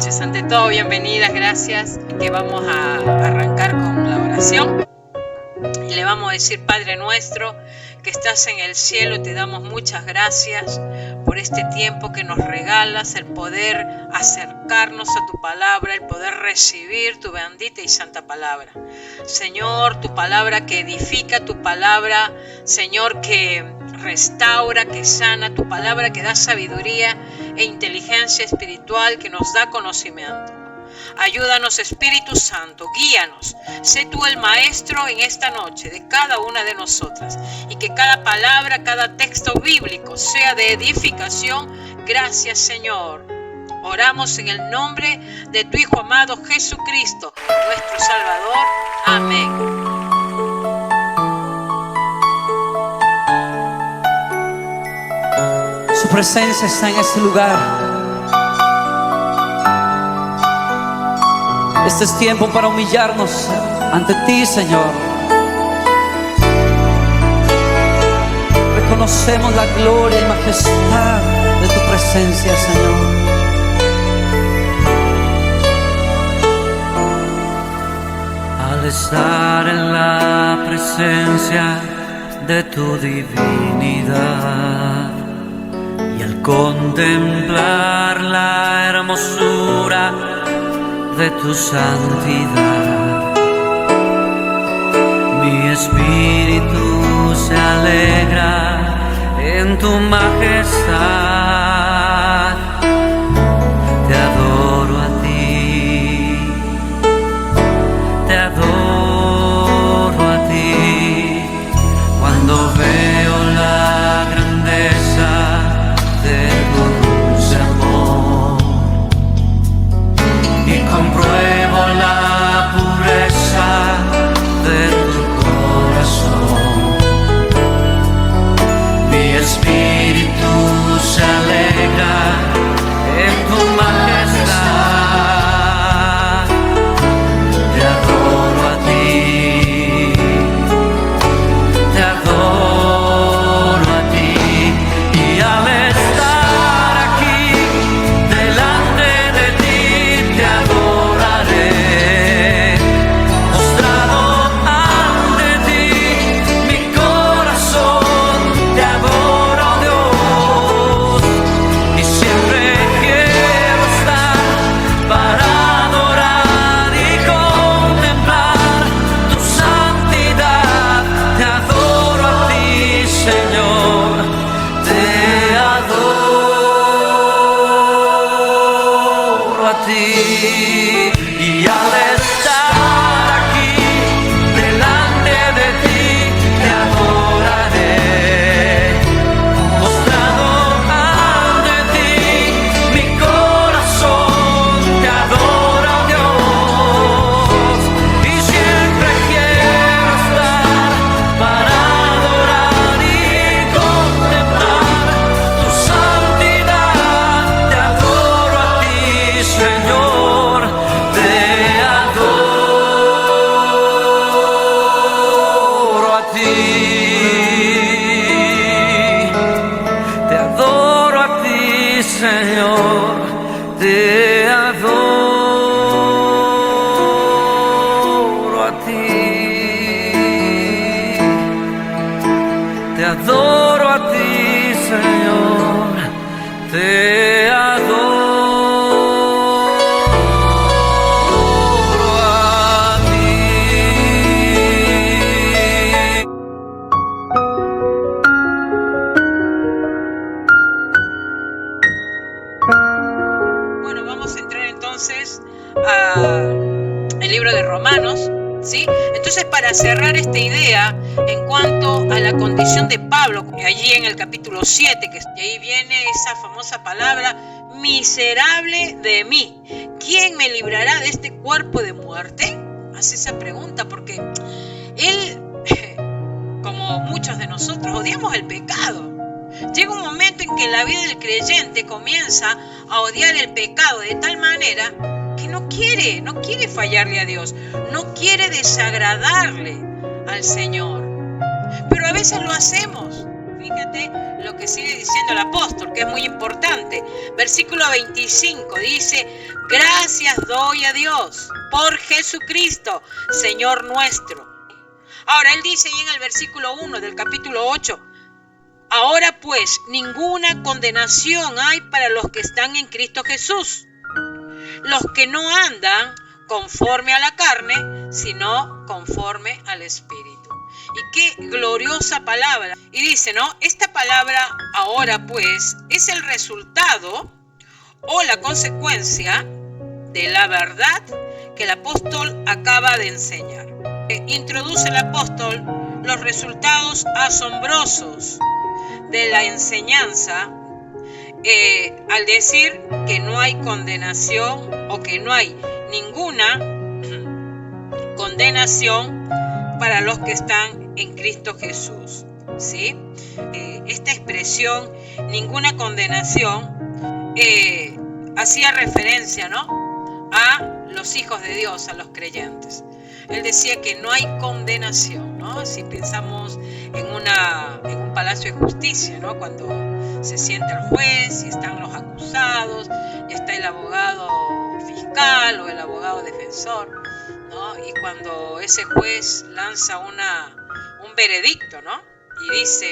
noches. Ante todo, bienvenidas, gracias. Que vamos a arrancar con la oración. Y le vamos a decir: Padre nuestro que estás en el cielo, te damos muchas gracias por este tiempo que nos regalas, el poder acercarnos a tu palabra, el poder recibir tu bendita y santa palabra. Señor, tu palabra que edifica, tu palabra, Señor, que restaura, que sana, tu palabra que da sabiduría e inteligencia espiritual, que nos da conocimiento. Ayúdanos, Espíritu Santo, guíanos. Sé tú el maestro en esta noche de cada una de nosotras, y que cada palabra, cada texto bíblico sea de edificación. Gracias, Señor. Oramos en el nombre de tu Hijo amado Jesucristo, nuestro Salvador. Amén. Su presencia está en este lugar. Este es tiempo para humillarnos ante ti, Señor. Reconocemos la gloria y majestad de tu presencia, Señor. Al estar en la presencia de tu divinidad y al contemplar la hermosura de tu santidad, mi espíritu se alegra en tu majestad. Te adoro a ti, te adoro a ti, cuando veo la grandeza de tu dulce amor y compruebo la pureza de tu corazón. Mi espíritu se alegra en tu majestad. Te adoro a ti, te adoro a ti, y al estar aquí delante de ti te adoraré. Postrado ante ti, mi corazón te adora, oh Dios, y siempre quiero estar para adorar y contemplar tu santidad. Te adoro a ti, Señor, te adoro a ti, y al estar aquí delante de ti te adoraré. Postrado ante ti, mi corazón te adora, oh Dios, y siempre quiero estar para adorar y contemplar tu santidad. Te adoro a ti, Señor, te adoro a ti, te adoro a ti, Señor, te adoro a ti, te adoro a ti, Señor, te adoro a ti. Bueno, vamos a entrar entonces al libro de Romanos, ¿sí? Entonces, para cerrar esta idea en cuanto a la condición de Pablo, allí en el capítulo 7, que ahí viene esa famosa palabra: miserable de mí, ¿quién me librará de este cuerpo de muerte? Hace esa pregunta porque él, como muchos de nosotros, odiamos el pecado. Llega un momento en que la vida del creyente comienza a odiar el pecado de tal manera que no quiere fallarle a Dios, no quiere desagradarle al Señor. Pero a veces lo hacemos, fíjate lo que sigue diciendo el apóstol, que es muy importante. Versículo 25 dice: gracias doy a Dios por Jesucristo, Señor nuestro. Ahora él dice ahí en el versículo 1 del capítulo 8: ahora pues ninguna condenación hay para los que están en Cristo Jesús, los que no andan conforme a la carne, sino conforme al Espíritu. Y qué gloriosa palabra. Y dice, ¿no? Esta palabra ahora pues es el resultado o la consecuencia de la verdad que el apóstol acaba de enseñar. Introduce el apóstol los resultados asombrosos de la enseñanza al decir que no hay condenación o que no hay ninguna condenación para los que están en Cristo Jesús, ¿sí? Esta expresión, ninguna condenación, hacía referencia, ¿no?, a los hijos de Dios, a los creyentes. Él decía que no hay condenación, ¿no? Si pensamos en un palacio de justicia, ¿no? Cuando se sienta el juez y están los acusados, y está el abogado fiscal o el abogado defensor, ¿no? Y cuando ese juez lanza un veredicto, ¿no?, y dice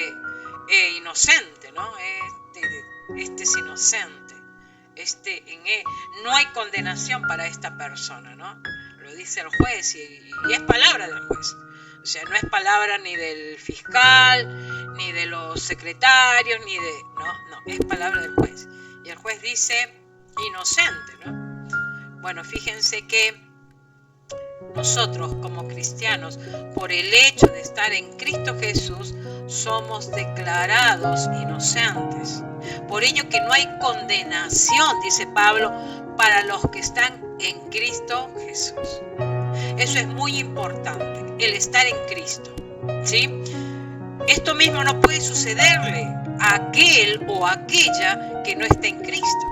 inocente, ¿no? Este es inocente, no hay condenación para esta persona, ¿no? Lo dice el juez y es palabra del juez. O sea, no es palabra ni del fiscal, ni de los secretarios, no, es palabra del juez. Y el juez dice inocente, ¿no? Bueno, fíjense que nosotros como cristianos, por el hecho de estar en Cristo Jesús, somos declarados inocentes. Por ello que no hay condenación, dice Pablo, para los que están en Cristo Jesús. Eso es muy importante, el estar en Cristo, ¿sí? Esto mismo no puede sucederle a aquel o aquella que no está en Cristo,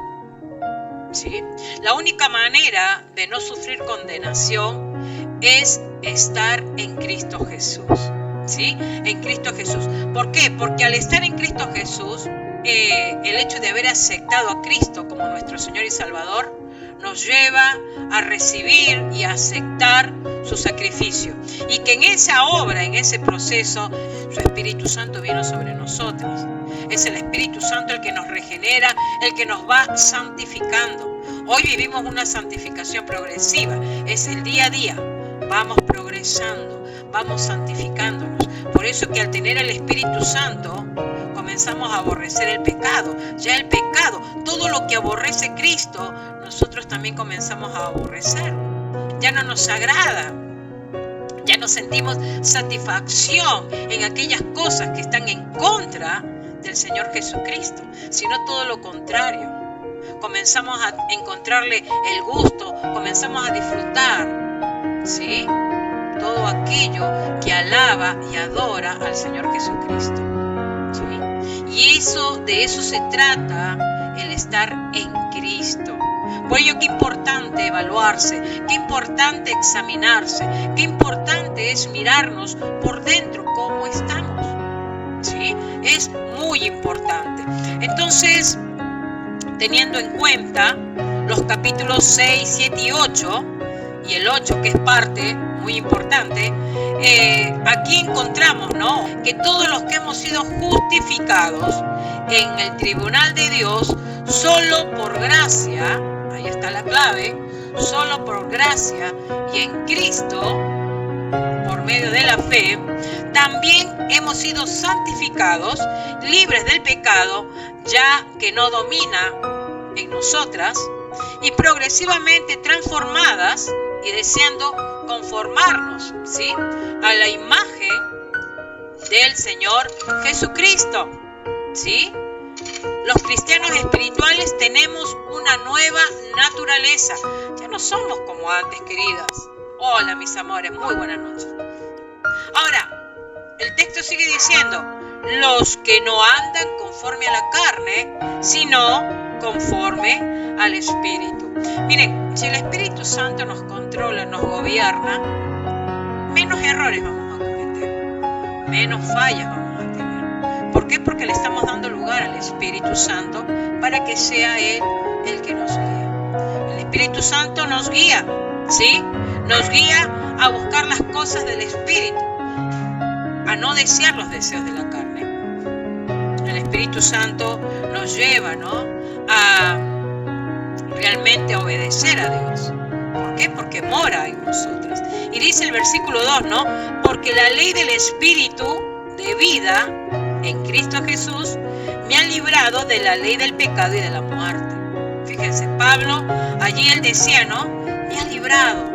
¿sí? La única manera de no sufrir condenación es estar en Cristo Jesús, ¿sí? En Cristo Jesús. ¿Por qué? Porque al estar en Cristo Jesús, el hecho de haber aceptado a Cristo como nuestro Señor y Salvador nos lleva a recibir y a aceptar su sacrificio. Y que en esa obra, en ese proceso, su Espíritu Santo vino sobre nosotros. Es el Espíritu Santo el que nos regenera, el que nos va santificando. Hoy vivimos una santificación progresiva. Es el día a día. Vamos progresando, vamos santificándonos. Por eso que al tener el Espíritu Santo, comenzamos a aborrecer el pecado. Ya el pecado, todo lo que aborrece Cristo, nosotros también comenzamos a aborrecer. Ya no nos agrada. Ya no sentimos satisfacción en aquellas cosas que están en contra del Señor Jesucristo, sino todo lo contrario. Comenzamos a encontrarle el gusto, comenzamos a disfrutar, ¿sí?, todo aquello que alaba y adora al Señor Jesucristo, ¿sí? Y de eso se trata el estar en Cristo. Por ello, qué importante evaluarse, qué importante examinarse, qué importante es mirarnos por dentro cómo estamos, ¿sí? Es muy importante. Entonces, teniendo en cuenta los capítulos 6, 7 y 8, y el 8 que es parte muy importante, aquí encontramos, ¿no?, que todos los que hemos sido justificados en el tribunal de Dios, solo por gracia, ahí está la clave, solo por gracia y en Cristo, por medio de la fe, también hemos sido santificados, libres del pecado, ya que no domina en nosotras, y progresivamente transformadas y deseando conformarnos, ¿sí?, a la imagen del Señor Jesucristo, ¿sí? Los cristianos espirituales tenemos una nueva naturaleza. Ya no somos como antes, queridas. Hola, mis amores, muy buenas noches. Ahora, el texto sigue diciendo: los que no andan conforme a la carne, sino conforme al Espíritu. Miren, si el Espíritu Santo nos controla, nos gobierna, menos errores vamos a cometer, menos fallas vamos a tener. ¿Por qué? Porque le estamos dando lugar al Espíritu Santo para que sea Él el que nos guíe. El Espíritu Santo nos guía, ¿sí? Nos guía a buscar las cosas del Espíritu, a no desear los deseos de la carne. El Espíritu Santo nos lleva, ¿no?, a realmente obedecer a Dios. ¿Por qué? Porque mora en nosotros. Y dice el versículo 2, ¿no? Porque la ley del Espíritu de vida en Cristo Jesús me ha librado de la ley del pecado y de la muerte. Fíjense, Pablo, allí él decía, ¿no? Me ha librado.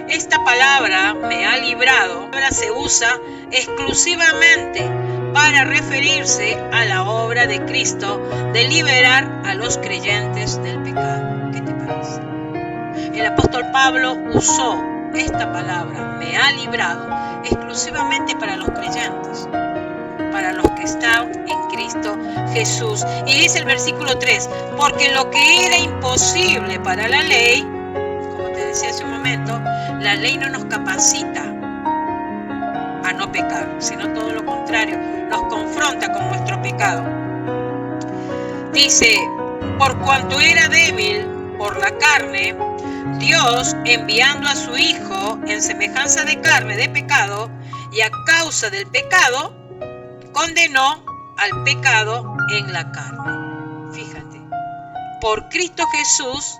Esta palabra, me ha librado, se usa exclusivamente para referirse a la obra de Cristo de liberar a los creyentes del pecado. ¿Qué te parece? El apóstol Pablo usó esta palabra, me ha librado, exclusivamente para los creyentes, para los que están en Cristo Jesús. Y dice el versículo 3, porque lo que era imposible para la ley, como te decía hace un momento, la ley no nos capacita a no pecar, sino todo lo contrario, nos confronta con nuestro pecado. Dice, por cuanto era débil por la carne, Dios, enviando a su Hijo en semejanza de carne de pecado, y a causa del pecado, condenó al pecado en la carne. Fíjate, por Cristo Jesús,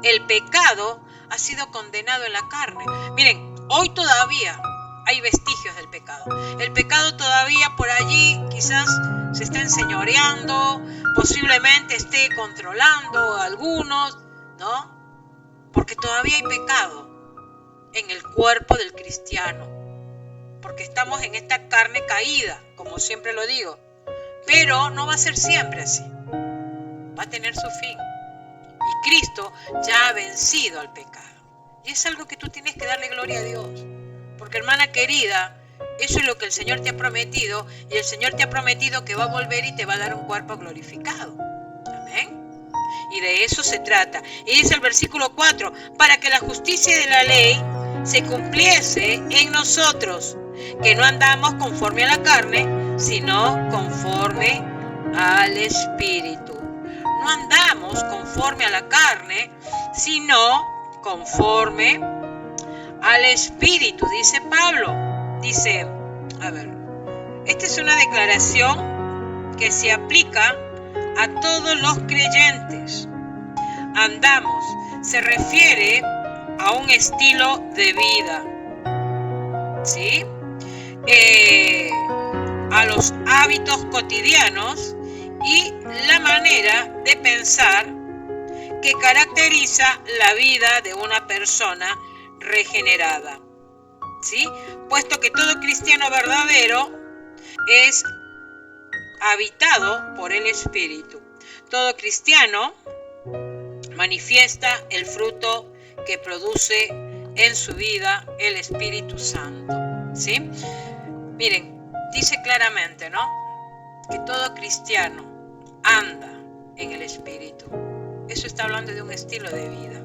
el pecado ha sido condenado en la carne. Miren, hoy todavía hay vestigios del pecado. El pecado todavía por allí quizás se está enseñoreando, posiblemente esté controlando a algunos, ¿no? Porque todavía hay pecado en el cuerpo del cristiano, porque estamos en esta carne caída, como siempre lo digo, pero no va a ser siempre así, va a tener su fin, y Cristo ya ha vencido al pecado, y es algo que tú tienes que darle gloria a Dios, porque hermana querida, eso es lo que el Señor te ha prometido, y el Señor te ha prometido que va a volver y te va a dar un cuerpo glorificado, amén. Y de eso se trata. Y dice el versículo 4, para que la justicia de la ley se cumpliese en nosotros, que no andamos conforme a la carne, sino conforme al Espíritu. No andamos conforme a la carne, sino conforme al Espíritu, dice Pablo. Dice, a ver, esta es una declaración que se aplica a todos los creyentes. Andamos se refiere a un estilo de vida, ¿sí? A los hábitos cotidianos y la manera de pensar que caracteriza la vida de una persona regenerada, ¿sí? Puesto que todo cristiano verdadero es habitado por el Espíritu. Todo cristiano manifiesta el fruto que produce en su vida el Espíritu Santo, ¿sí? Miren, dice claramente, ¿no?, que todo cristiano anda en el Espíritu. Eso está hablando de un estilo de vida,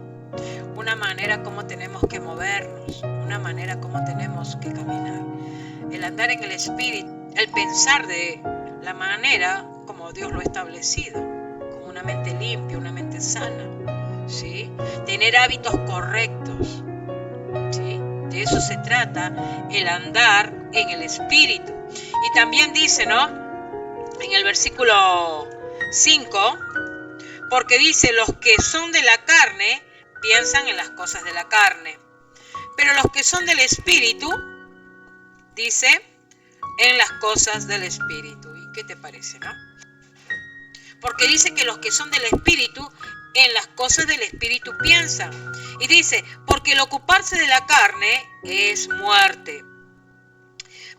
una manera como tenemos que movernos, una manera como tenemos que caminar. El andar en el Espíritu, el pensar de la manera como Dios lo ha establecido, con una mente limpia, una mente sana, ¿sí? Tener hábitos correctos, ¿sí? De eso se trata el andar en el Espíritu. Y también dice, ¿no?, en el versículo 5, porque dice, los que son de la carne piensan en las cosas de la carne, pero los que son del Espíritu, dice, en las cosas del Espíritu. ¿Y qué te parece, no? Porque dice que los que son del Espíritu, en las cosas del Espíritu piensan. Y dice, porque el ocuparse de la carne es muerte,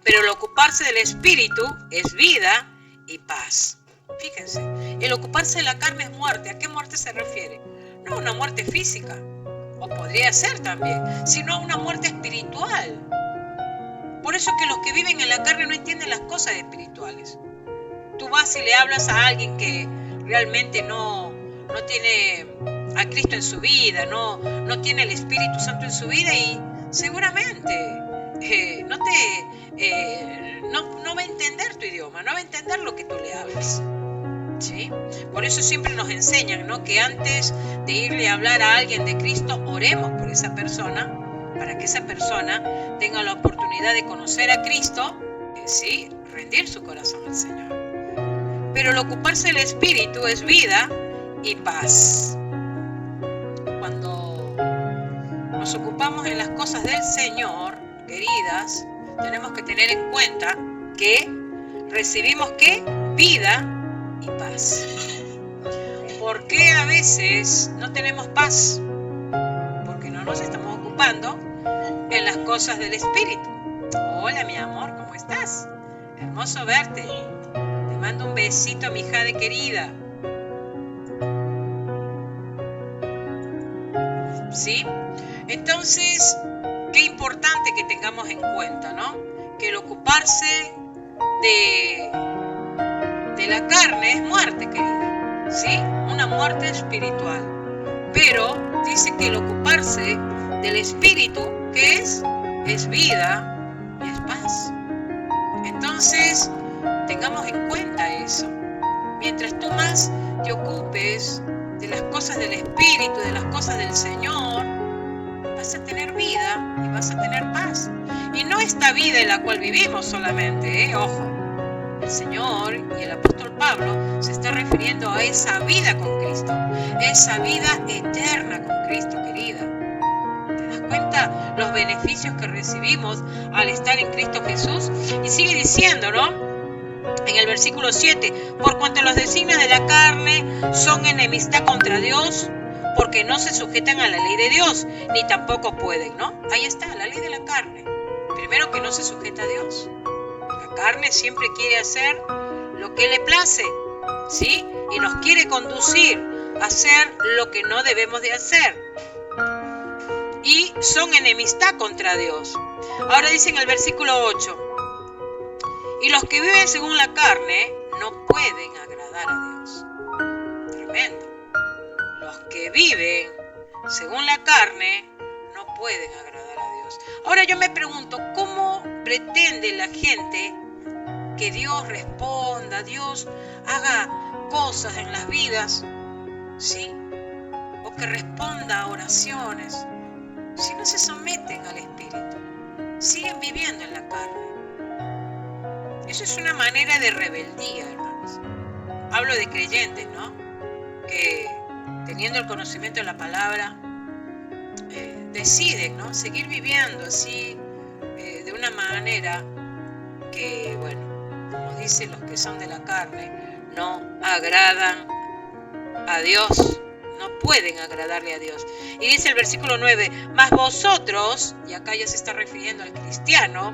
pero el ocuparse del Espíritu es vida y paz. Fíjense, el ocuparse de la carne es muerte. ¿A qué muerte se refiere? No a una muerte física, o podría ser también, sino a una muerte espiritual. Por eso que los que viven en la carne no entienden las cosas espirituales. Tú vas y le hablas a alguien que realmente no tiene a Cristo en su vida, no tiene el Espíritu Santo en su vida, y seguramente no va a entender tu idioma, no va a entender lo que tú le hablas. ¿Sí? Por eso siempre nos enseñan, ¿no?, que antes de irle a hablar a alguien de Cristo, oremos por esa persona, para que esa persona tenga la oportunidad de conocer a Cristo, ¿sí?, rendir su corazón al Señor. Pero el ocuparse del Espíritu es vida y paz. Cuando nos ocupamos en las cosas del Señor, queridas, tenemos que tener en cuenta que recibimos ¿qué? Vida y paz. ¿Por qué a veces no tenemos paz? Porque no nos estamos ocupando en las cosas del Espíritu. Hola, mi amor, ¿cómo estás? Hermoso verte. Te mando un besito, mi hija de querida. ¿Sí? Entonces, qué importante que tengamos en cuenta, ¿no?, que el ocuparse de la carne es muerte, querida, ¿sí? Una muerte espiritual. Pero dice que el ocuparse del Espíritu, ¿qué es? Es vida y es paz. Entonces, tengamos en cuenta eso. Mientras tú más te ocupes de las cosas del Espíritu, de las cosas del Señor, vas a tener vida y vas a tener paz. Y no esta vida en la cual vivimos solamente, ojo. El Señor y el apóstol Pablo se está refiriendo a esa vida con Cristo, esa vida eterna con Cristo, querida. ¿Te das cuenta los beneficios que recibimos al estar en Cristo Jesús? Y sigue diciendo, ¿no?, en el versículo 7, por cuanto los designios de la carne son enemistad contra Dios, porque no se sujetan a la ley de Dios, ni tampoco pueden, ¿no? Ahí está, la ley de la carne. Primero, que no se sujeta a Dios. La carne siempre quiere hacer lo que le place, ¿sí? Y nos quiere conducir a hacer lo que no debemos de hacer. Y son enemistad contra Dios. Ahora dice en el versículo 8, y los que viven según la carne no pueden agradar a Dios. Tremendo. Los que viven según la carne no pueden agradar a Dios. Ahora yo me pregunto, ¿cómo pretende la gente que Dios responda, Dios haga cosas en las vidas, ¿sí?, o que responda a oraciones, si no se someten al Espíritu? Siguen viviendo en la carne. Eso es una manera de rebeldía, hermanos. Hablo de creyentes, ¿no?, que teniendo el conocimiento de la palabra, deciden, ¿no?, seguir viviendo así, de una manera que, bueno, como dicen, los que son de la carne no agradan a Dios, no pueden agradarle a Dios. Y dice el versículo 9, mas vosotros, y acá ya se está refiriendo al cristiano,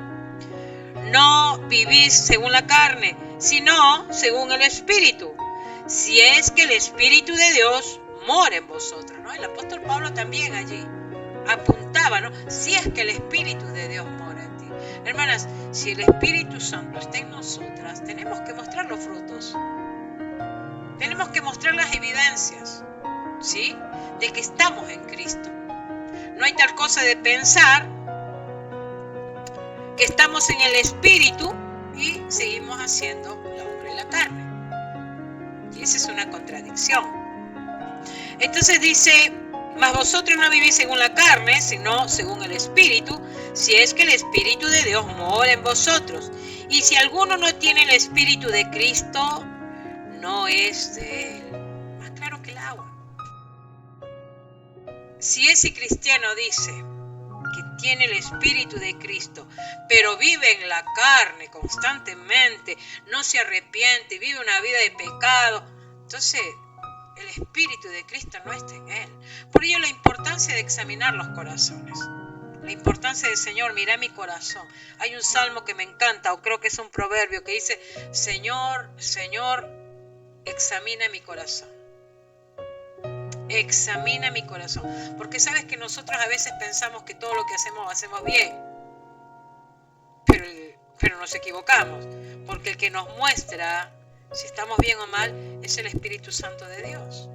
no vivís según la carne, sino según el Espíritu, si es que el Espíritu de Dios mora en vosotros, ¿no? El apóstol Pablo también allí apuntaba, ¿no?, si es que el Espíritu de Dios mora en ti. Hermanas, si el Espíritu Santo está en nosotras, tenemos que mostrar los frutos. Tenemos que mostrar las evidencias, ¿sí?, de que estamos en Cristo. No hay tal cosa de pensar que estamos en el Espíritu y seguimos haciendo la obra de la carne. Y esa es una contradicción. Entonces dice, mas vosotros no vivís según la carne, sino según el Espíritu, si es que el Espíritu de Dios mora en vosotros. Y si alguno no tiene el Espíritu de Cristo, no es de él. Más claro que el agua. Si ese cristiano dice que tiene el Espíritu de Cristo, pero vive en la carne constantemente, no se arrepiente, vive una vida de pecado, entonces el Espíritu de Cristo no está en él. Por ello la importancia de examinar los corazones. La importancia del Señor, mira mi corazón. Hay un salmo que me encanta, o creo que es un proverbio, que dice, Señor, Señor, examina mi corazón. Examina mi corazón. Porque sabes que nosotros a veces pensamos que todo lo que hacemos bien. Pero nos equivocamos. Porque el que nos muestra si estamos bien o mal es el Espíritu Santo de Dios.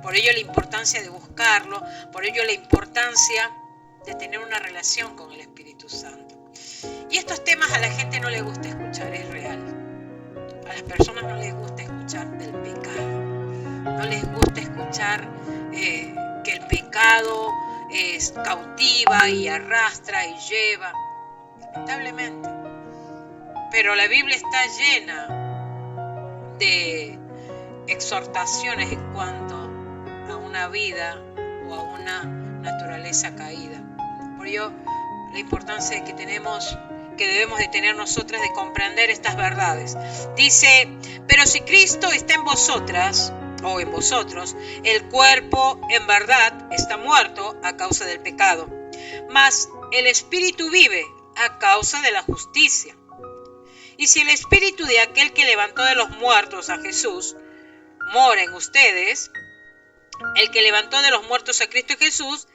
Por ello la importancia de buscarlo. Por ello la importancia de tener una relación con el Espíritu Santo. Y estos temas a la gente no le gusta escuchar, es real. A las personas no les gusta escuchar del pecado. No les gusta escuchar que el pecado cautiva y arrastra y lleva, lamentablemente. Pero la Biblia está llena de exhortaciones en cuanto a una vida o a una naturaleza caída. Por ello, la importancia que debemos de tener nosotras de comprender estas verdades. Dice, pero si Cristo está en vosotras o en vosotros, el cuerpo en verdad está muerto a causa del pecado, mas el espíritu vive a causa de la justicia. Y si el espíritu de aquel que levantó de los muertos a Jesús mora en ustedes, el que levantó de los muertos a Cristo Jesús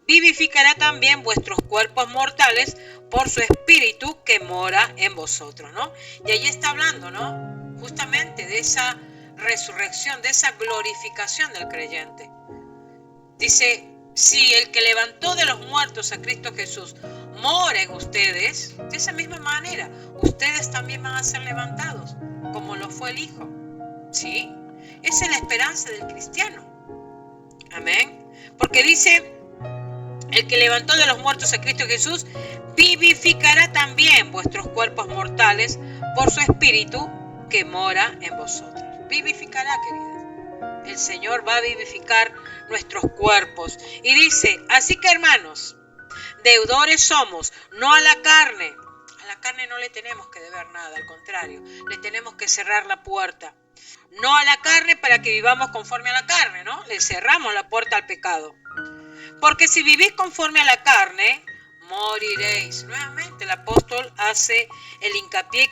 vivificará también vuestros cuerpos mortales por su espíritu que mora en vosotros, ¿no? Y ahí está hablando, ¿no? Justamente de esa resurrección, de esa glorificación del creyente. Dice, si el que levantó de los muertos a Cristo Jesús mora en ustedes, de esa misma manera, ustedes también van a ser levantados, como lo fue el Hijo. ¿Sí? Esa es la esperanza del cristiano. Amén. Porque dice, el que levantó de los muertos a Cristo Jesús vivificará también vuestros cuerpos mortales por su espíritu que mora en vosotros. Vivificará, queridas. El Señor va a vivificar nuestros cuerpos. Y dice, así que hermanos, deudores somos, no a la carne. A la carne no le tenemos que deber nada, al contrario, le tenemos que cerrar la puerta. No a la carne para que vivamos conforme a la carne, ¿no? Le cerramos la puerta al pecado. Porque si vivís conforme a la carne, moriréis. Nuevamente el apóstol hace el hincapié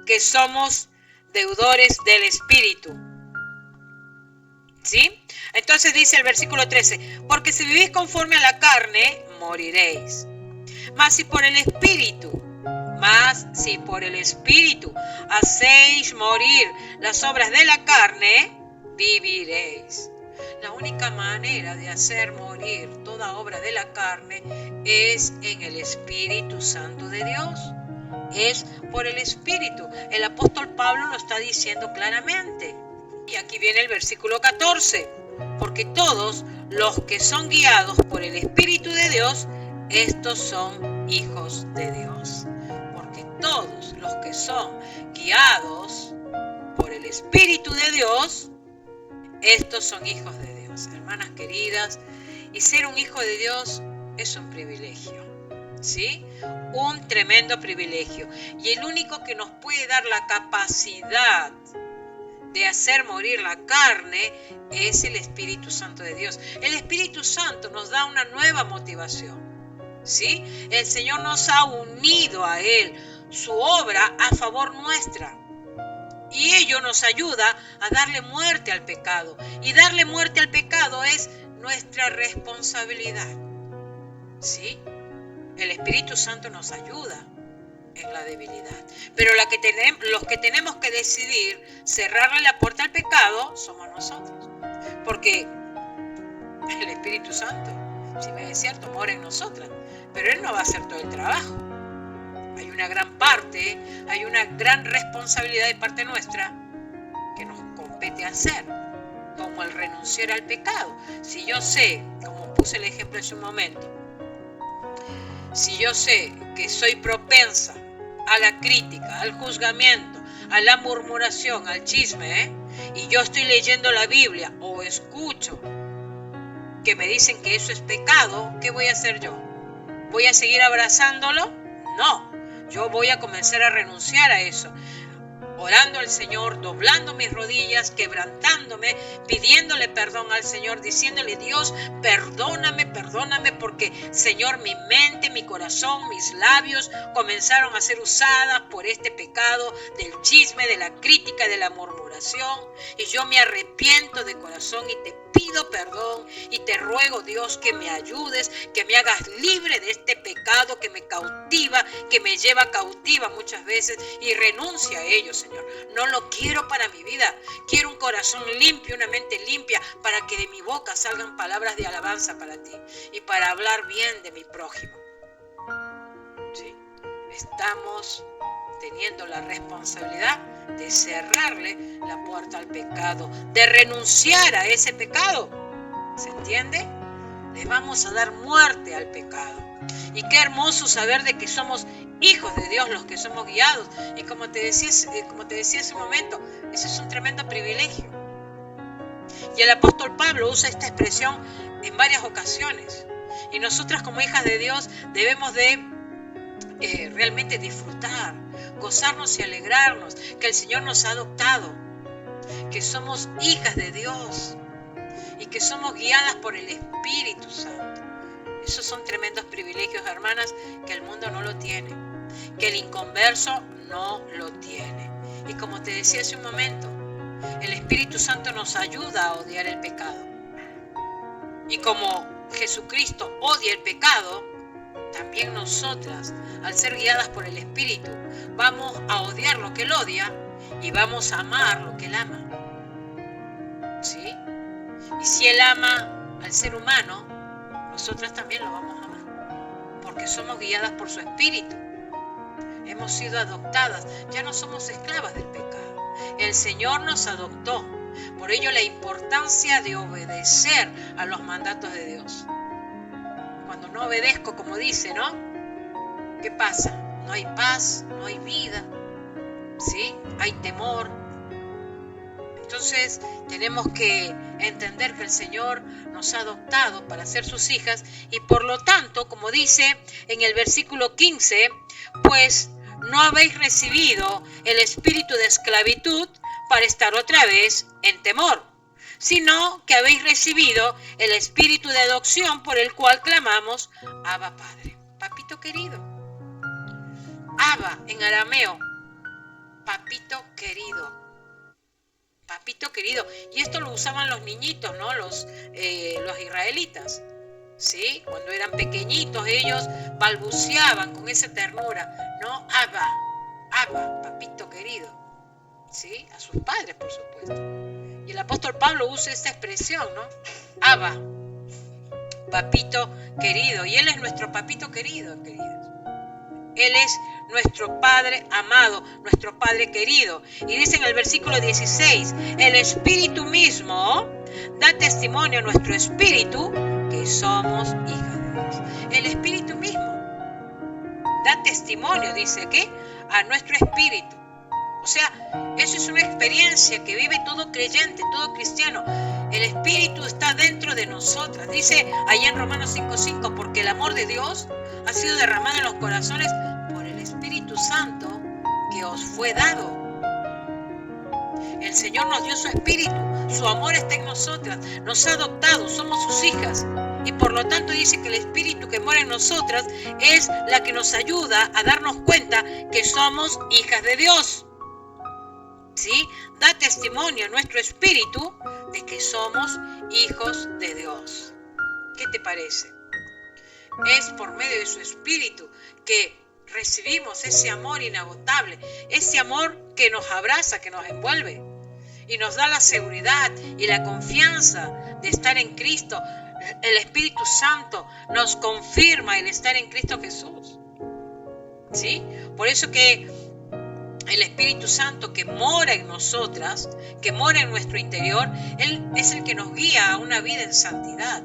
que somos deudores del Espíritu. ¿Sí? Entonces dice el versículo 13, porque si vivís conforme a la carne, moriréis. Mas si por el Espíritu hacéis morir las obras de la carne, viviréis. La única manera de hacer morir toda obra de la carne es en el Espíritu Santo de Dios. Es por el Espíritu. El apóstol Pablo lo está diciendo claramente. Y aquí viene el versículo 14. Porque todos los que son guiados por el Espíritu de Dios, estos son hijos de Dios. Porque todos los que son guiados por el Espíritu de Dios, estos son hijos de Dios. Hermanas queridas, y ser un hijo de Dios es un privilegio, ¿sí? Un tremendo privilegio. Y el único que nos puede dar la capacidad de hacer morir la carne es el Espíritu Santo de Dios. El Espíritu Santo nos da una nueva motivación, ¿sí? El Señor nos ha unido a Él, su obra a favor nuestra. Y ello nos ayuda a darle muerte al pecado. Y darle muerte al pecado es nuestra responsabilidad, ¿sí? El Espíritu Santo nos ayuda en la debilidad. Pero los que tenemos que decidir cerrarle la puerta al pecado somos nosotros. Porque el Espíritu Santo, si me es cierto, mora en nosotras. Pero Él no va a hacer todo el trabajo. Hay una gran parte, hay una gran responsabilidad de parte nuestra que nos compete hacer, como el renunciar al pecado. Si yo sé, como puse el ejemplo hace un momento, si yo sé que soy propensa a la crítica, al juzgamiento, a la murmuración, al chisme, y yo estoy leyendo la Biblia o escucho que me dicen que eso es pecado, ¿qué voy a hacer yo? ¿Voy a seguir abrazándolo? No. Yo voy a comenzar a renunciar a eso, orando al Señor, doblando mis rodillas, quebrantándome, pidiéndole perdón al Señor, diciéndole, Dios, perdóname, porque, Señor, mi mente, mi corazón, mis labios comenzaron a ser usadas por este pecado del chisme, de la crítica, de la murmuración, y yo me arrepiento de corazón y te pido perdón y te ruego, Dios, que me ayudes, que me hagas libre de este pecado que me cautiva, que me lleva cautiva muchas veces, y renuncia a ello, Señor. No lo quiero para mi vida. Quiero un corazón limpio, una mente limpia, para que de mi boca salgan palabras de alabanza para ti y para hablar bien de mi prójimo. ¿Sí? estamos teniendo la responsabilidad de cerrarle la puerta al pecado, de renunciar a ese pecado. ¿Se entiende? Le vamos a dar muerte al pecado. Y qué hermoso saber de que somos hijos de Dios los que somos guiados. Y como te decía hace un momento, ese es un tremendo privilegio. Y el apóstol Pablo usa esta expresión en varias ocasiones. Y nosotras como hijas de Dios debemos de realmente disfrutar, gozarnos y alegrarnos, que el Señor nos ha adoptado, que somos hijas de Dios y que somos guiadas por el Espíritu Santo. Esos son tremendos privilegios, hermanas, que el mundo no lo tiene, que el inconverso no lo tiene. Y como te decía hace un momento, el Espíritu Santo nos ayuda a odiar el pecado. Y como Jesucristo odia el pecado, también nosotras, al ser guiadas por el Espíritu, vamos a odiar lo que Él odia y vamos a amar lo que Él ama. ¿Sí? Y si Él ama al ser humano, nosotras también lo vamos a amar, porque somos guiadas por su Espíritu. Hemos sido adoptadas, ya no somos esclavas del pecado. El Señor nos adoptó. Por ello la importancia de obedecer a los mandatos de Dios. Cuando no obedezco, como dice, ¿no? ¿Qué pasa? No hay paz, no hay vida, ¿sí? Hay temor. Entonces tenemos que entender que el Señor nos ha adoptado para ser sus hijas y por lo tanto, como dice en el versículo 15, pues no habéis recibido el espíritu de esclavitud para estar otra vez en temor, sino que habéis recibido el espíritu de adopción por el cual clamamos, Abba Padre. Papito querido. Abba en arameo, papito querido. Papito querido. Y esto lo usaban los niñitos, ¿no? Los israelitas. ¿Sí? Cuando eran pequeñitos ellos balbuceaban con esa ternura, ¿no? Abba, Abba, papito querido. ¿Sí? A sus padres, por supuesto. Y el apóstol Pablo usa esta expresión, ¿no? Abba, papito querido. Y Él es nuestro papito querido, queridos. Él es nuestro Padre amado, nuestro Padre querido. Y dice en el versículo 16, el Espíritu mismo da testimonio a nuestro espíritu que somos hijas de Dios. El Espíritu mismo da testimonio, dice que a nuestro espíritu. O sea, eso es una experiencia que vive todo creyente, todo cristiano. El Espíritu está dentro de nosotras. Dice allá en Romanos 5:5, porque el amor de Dios ha sido derramado en los corazones por el Espíritu Santo que os fue dado. El Señor nos dio su Espíritu, su amor está en nosotras, nos ha adoptado, somos sus hijas. Y por lo tanto dice que el Espíritu que mora en nosotras es la que nos ayuda a darnos cuenta que somos hijas de Dios. ¿Sí? Da testimonio a nuestro espíritu de que somos hijos de Dios. ¿Qué te parece? Es por medio de su espíritu que recibimos ese amor inagotable, ese amor que nos abraza, que nos envuelve y nos da la seguridad y la confianza de estar en Cristo. El Espíritu Santo nos confirma el estar en Cristo Jesús. ¿Sí? Por eso que el Espíritu Santo que mora en nosotras, que mora en nuestro interior, Él es el que nos guía a una vida en santidad,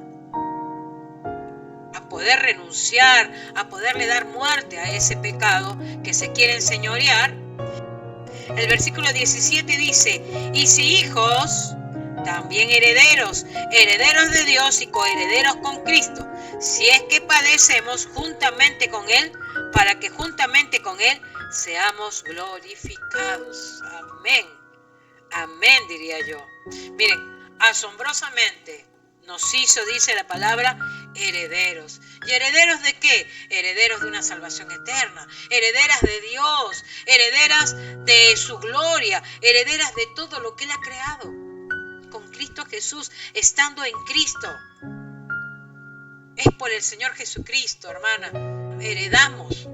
a poder renunciar, a poderle dar muerte a ese pecado que se quiere enseñorear. El versículo 17 dice, y si hijos, también herederos, herederos de Dios y coherederos con Cristo, si es que padecemos juntamente con Él, para que juntamente con Él seamos glorificados. Amén. Amén, diría yo. Miren, asombrosamente nos hizo, dice la palabra, herederos. ¿Y herederos de qué? Herederos de una salvación eterna, herederas de Dios, herederas de su gloria, herederas de todo lo que Él ha creado. Con Cristo Jesús, estando en Cristo. Es por el Señor Jesucristo, hermana. Heredamos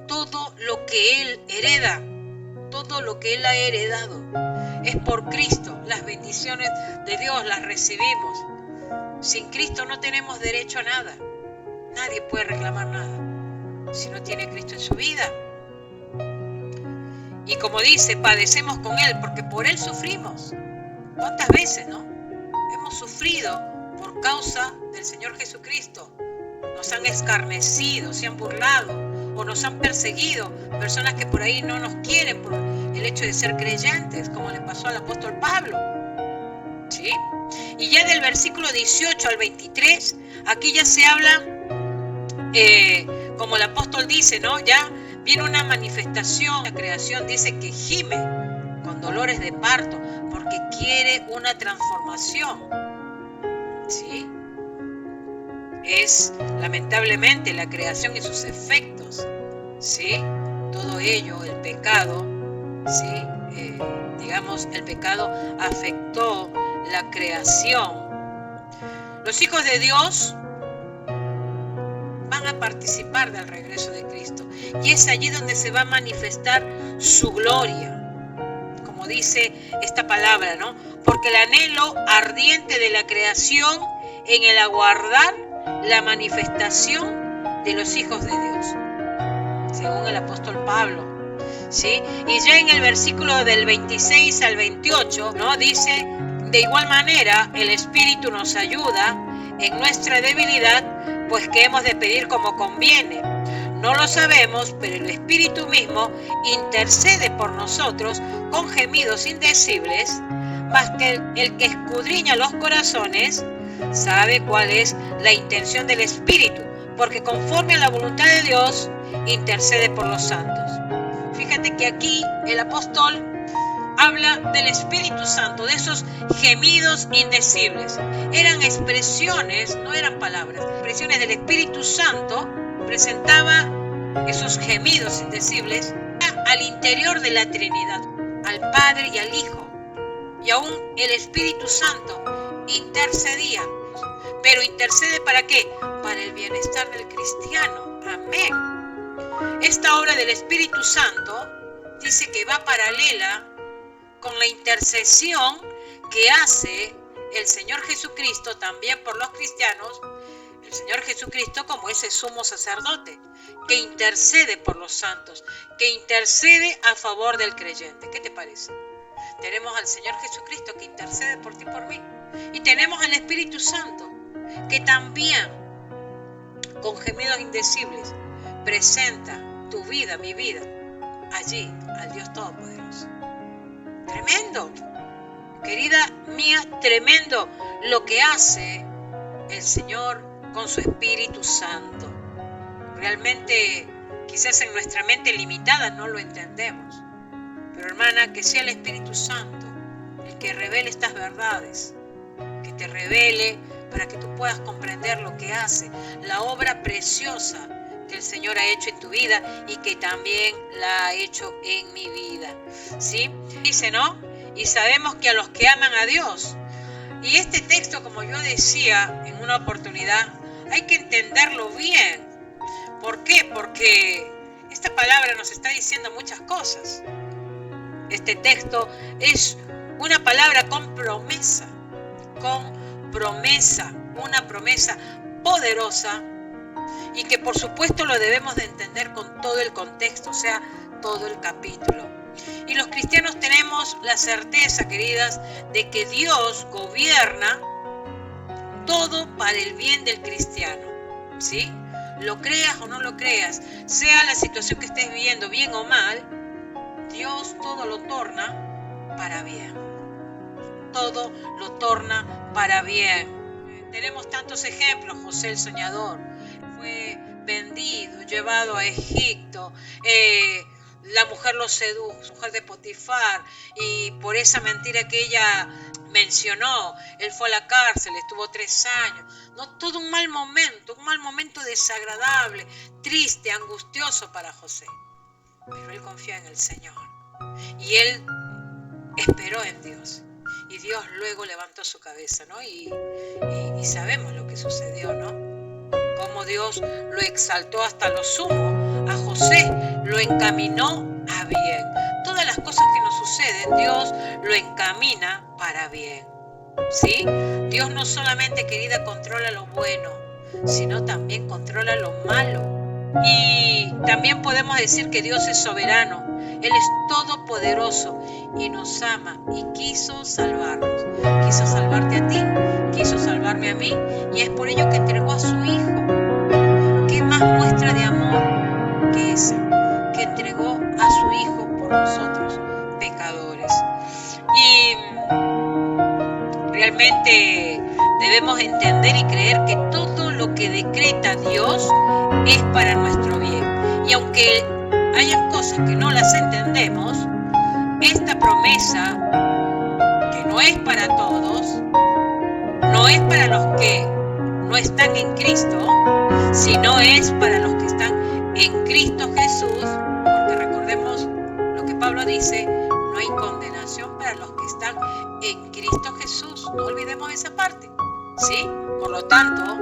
todo lo que Él hereda, todo lo que Él ha heredado. Es por Cristo. Las bendiciones de Dios las recibimos. Sin Cristo no tenemos derecho a nada. Nadie puede reclamar nada. Si no tiene Cristo en su vida, Y como dice, padecemos con Él, porque por Él sufrimos. ¿Cuántas veces, no? Hemos sufrido por causa del Señor Jesucristo. Nos han escarnecido, se han burlado o nos han perseguido. Personas que por ahí no nos quieren por el hecho de ser creyentes, como le pasó al apóstol Pablo. ¿Sí? Y ya del versículo 18 al 23, aquí ya se habla, como el apóstol dice, ¿no? Ya viene una manifestación. La creación dice que gime con dolores de parto porque quiere una transformación. ¿Sí? Es lamentablemente la creación y sus efectos. ¿Sí? Todo ello, el pecado, ¿sí? Digamos, el pecado afectó la creación. Los hijos de Dios van a participar del regreso de Cristo y es allí donde se va a manifestar su gloria, como dice esta palabra, ¿no? Porque el anhelo ardiente de la creación en el aguardar la manifestación de los hijos de Dios, según el apóstol Pablo, ¿sí? Y ya en el versículo del 26 al 28, ¿no? Dice: de igual manera, el Espíritu nos ayuda en nuestra debilidad, pues que hemos de pedir como conviene. No lo sabemos, pero el Espíritu mismo intercede por nosotros con gemidos indecibles, mas que el que escudriña los corazones sabe cuál es la intención del Espíritu, porque conforme a la voluntad de Dios intercede por los santos. Fíjate que aquí el apóstol habla del Espíritu Santo, de esos gemidos indecibles. Eran expresiones, no eran palabras, expresiones del Espíritu Santo. Presentaba esos gemidos indecibles al interior de la Trinidad, al Padre y al Hijo. Y aún el Espíritu Santo intercedía. Pero intercede ¿para qué? Para el bienestar del cristiano. Amén. Esta obra del Espíritu Santo dice que va paralela con la intercesión que hace el Señor Jesucristo también por los cristianos. El Señor Jesucristo como ese sumo sacerdote que intercede por los santos, que intercede a favor del creyente. ¿Qué te parece? Tenemos al Señor Jesucristo que intercede por ti y por mí. Y tenemos al Espíritu Santo que también con gemidos indecibles presenta tu vida, mi vida, allí al Dios Todopoderoso. Tremendo, querida mía, tremendo lo que hace el Señor con su Espíritu Santo. Realmente, quizás en nuestra mente limitada no lo entendemos. Pero hermana, que sea el Espíritu Santo el que revele estas verdades, que te revele para que tú puedas comprender lo que hace, la obra preciosa que el Señor ha hecho en tu vida y que también la ha hecho en mi vida. ¿Sí? Dice, ¿no? Y sabemos que a los que aman a Dios. Y este texto, como yo decía en una oportunidad, hay que entenderlo bien. ¿Por qué? Porque esta palabra nos está diciendo muchas cosas. Este texto es una palabra con promesa, una promesa poderosa y que por supuesto lo debemos de entender con todo el contexto, o sea, todo el capítulo. Y los cristianos tenemos la certeza, queridas, de que Dios gobierna todo para el bien del cristiano, ¿sí? Lo creas o no lo creas, sea la situación que estés viviendo, bien o mal, Dios todo lo torna para bien. Todo lo torna para bien. Tenemos tantos ejemplos. José el soñador fue vendido, llevado a Egipto. La mujer lo sedujo, mujer de Potifar, y por esa mentira que ella mencionó, él fue a la cárcel, estuvo 3 años. No, todo un mal momento desagradable, triste, angustioso para José. Pero él confió en el Señor y él esperó en Dios. Y Dios luego levantó su cabeza, ¿no? Y sabemos lo que sucedió, ¿no? Cómo Dios lo exaltó hasta lo sumo. A José lo encaminó a bien. Todas las cosas que nos suceden, Dios lo encamina para bien. ¿Sí? Dios no solamente, querida, controla lo bueno, sino también controla lo malo. Y también podemos decir que Dios es soberano Él es todopoderoso y nos ama y quiso salvarnos. Quiso salvarte a ti, quiso salvarme a mí, y es por ello que entregó a su Hijo. ¿Qué más muestra de amor que esa? Que entregó a su Hijo por nosotros, pecadores. Y realmente debemos entender y creer que todo lo que decreta Dios es para nuestro bien. Y aunque hayan cosas que no las entendemos, esta promesa, que no es para todos, no es para los que no están en Cristo, sino es para los que están en Cristo Jesús, porque recordemos lo que Pablo dice: no hay condenación para los que están en Cristo Jesús. No olvidemos esa parte, ¿sí? Por lo tanto,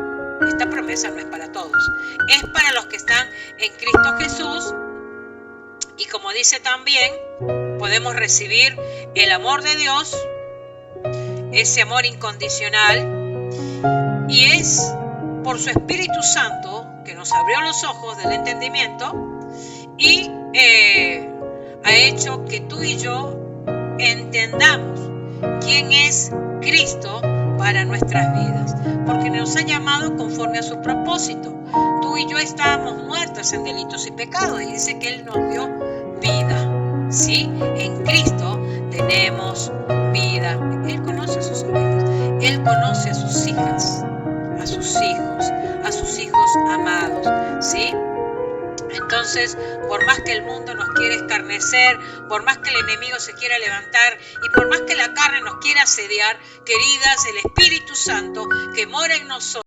esta promesa no es para todos, es para los que están en Cristo Jesús. Y como dice también, podemos recibir el amor de Dios, ese amor incondicional, y es por su Espíritu Santo que nos abrió los ojos del entendimiento y ha hecho que tú y yo entendamos quién es Cristo para nuestras vidas, porque nos ha llamado conforme a su propósito. Tú y yo estábamos muertos en delitos y pecados, y dice que Él nos dio vida, ¿sí? En Cristo tenemos vida. Él conoce a sus ovejas, Él conoce a sus hijas, a sus hijos amados, ¿sí? Entonces, por más que el mundo nos quiera escarnecer, por más que el enemigo se quiera levantar y por más que la carne nos quiera asediar, queridas, el Espíritu Santo que mora en nosotros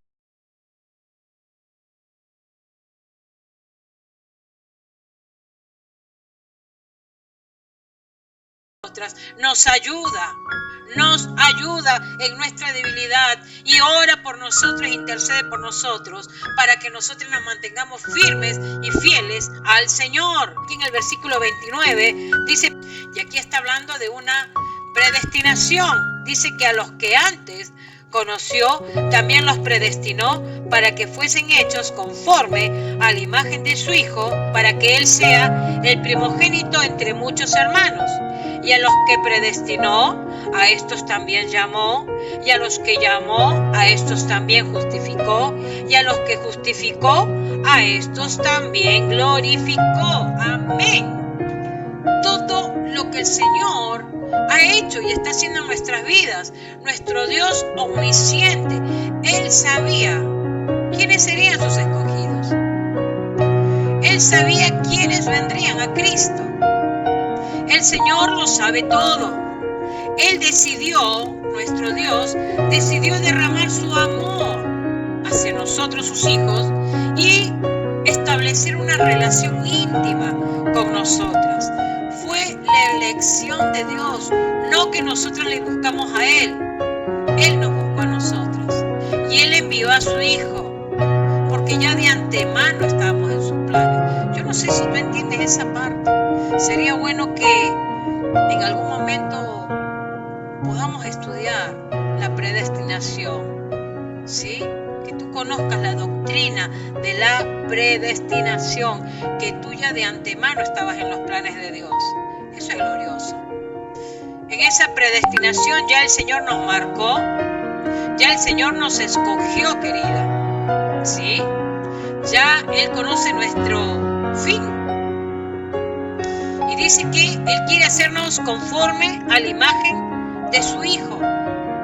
nos ayuda en nuestra debilidad y ora por nosotros, intercede por nosotros para que nosotros nos mantengamos firmes y fieles al Señor. Aquí en el versículo 29 dice, y aquí está hablando de una predestinación, dice que a los que antes conoció, también los predestinó para que fuesen hechos conforme a la imagen de su Hijo, para que Él sea el primogénito entre muchos hermanos. Y a los que predestinó, a estos también llamó, y a los que llamó, a estos también justificó, y a los que justificó, a estos también glorificó. Amén. Todo lo que el Señor ha hecho y está haciendo en nuestras vidas, nuestro Dios omnisciente, Él sabía quiénes serían sus escogidos. Él sabía quiénes vendrían a Cristo. El Señor lo sabe todo. Él decidió, nuestro Dios, decidió derramar su amor hacia nosotros, sus hijos, y establecer una relación íntima con nosotras. Fue la elección de Dios, no que nosotros le buscamos a Él. Él nos buscó a nosotros. Y Él envió a su Hijo, porque ya de antemano estábamos en sus planes. Yo no sé si tú entiendes esa parte. Sería bueno que en algún momento podamos estudiar la predestinación, ¿sí? Que tú conozcas la doctrina de la predestinación, que tú ya de antemano estabas en los planes de Dios. Eso es glorioso. En esa predestinación ya el Señor nos marcó, ya el Señor nos escogió, querida, ¿sí? Ya Él conoce nuestro fin. Y dice que Él quiere hacernos conforme a la imagen de su Hijo.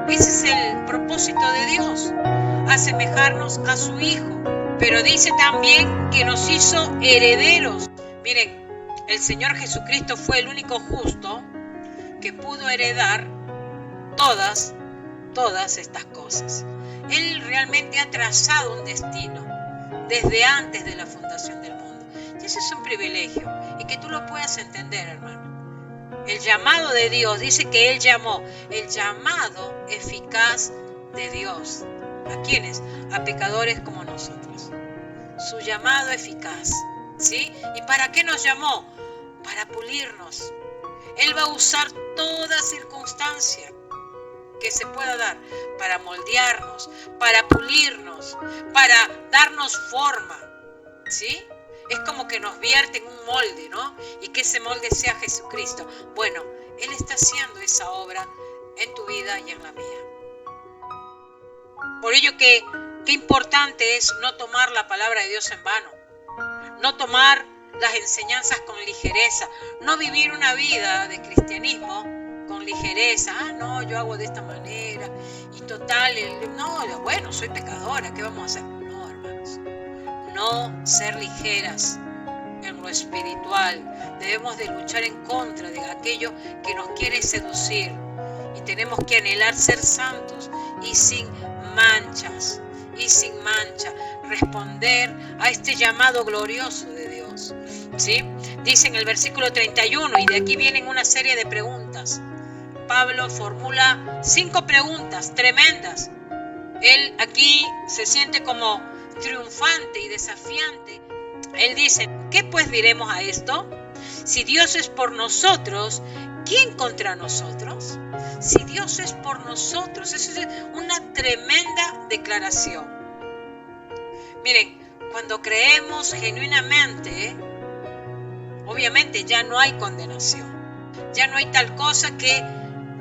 Ese es el propósito de Dios, asemejarnos a su Hijo. Pero dice también que nos hizo herederos. Miren, el Señor Jesucristo fue el único justo que pudo heredar todas estas cosas. Él realmente ha trazado un destino desde antes de la fundación del mundo. Y eso es un privilegio, y que tú lo puedas entender, hermano. El llamado de Dios, dice que Él llamó, el llamado eficaz de Dios. ¿A quiénes? A pecadores como nosotros. Su llamado eficaz, ¿sí? ¿Y para qué nos llamó? Para pulirnos. Él va a usar toda circunstancia que se pueda dar para moldearnos, para pulirnos, para darnos forma, ¿sí? Es como que nos vierte en un molde, ¿no? Y que ese molde sea Jesucristo. Bueno, Él está haciendo esa obra en tu vida y en la mía. Por ello qué importante es no tomar la palabra de Dios en vano. No tomar las enseñanzas con ligereza. No vivir una vida de cristianismo con ligereza. No, yo hago de esta manera. Y total, bueno, soy pecadora, ¿qué vamos a hacer? No, hermanos. No ser ligeras en lo espiritual. Debemos de luchar en contra de aquello que nos quiere seducir. Y tenemos que anhelar ser santos y sin manchas. Responder a este llamado glorioso de Dios. ¿Sí? Dice en el versículo 31, y de aquí vienen una serie de preguntas. Pablo formula 5 preguntas tremendas. Él aquí se siente como triunfante y desafiante. Él dice, ¿qué pues diremos a esto? Si Dios es por nosotros, ¿quién contra nosotros? Si Dios es por nosotros, eso es una tremenda declaración. Miren, cuando creemos genuinamente, obviamente ya no hay condenación. Ya no hay tal cosa que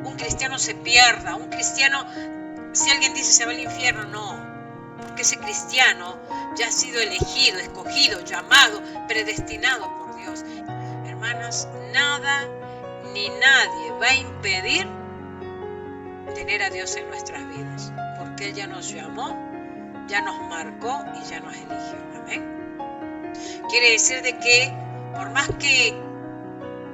un cristiano se pierda. Un cristiano, si alguien dice se va al infierno, no. Porque ese cristiano ya ha sido elegido, escogido, llamado, predestinado por Dios. Hermanas, nada ni nadie va a impedir tener a Dios en nuestras vidas. Porque Él ya nos llamó, ya nos marcó y ya nos eligió. Amén. Quiere decir de que por más que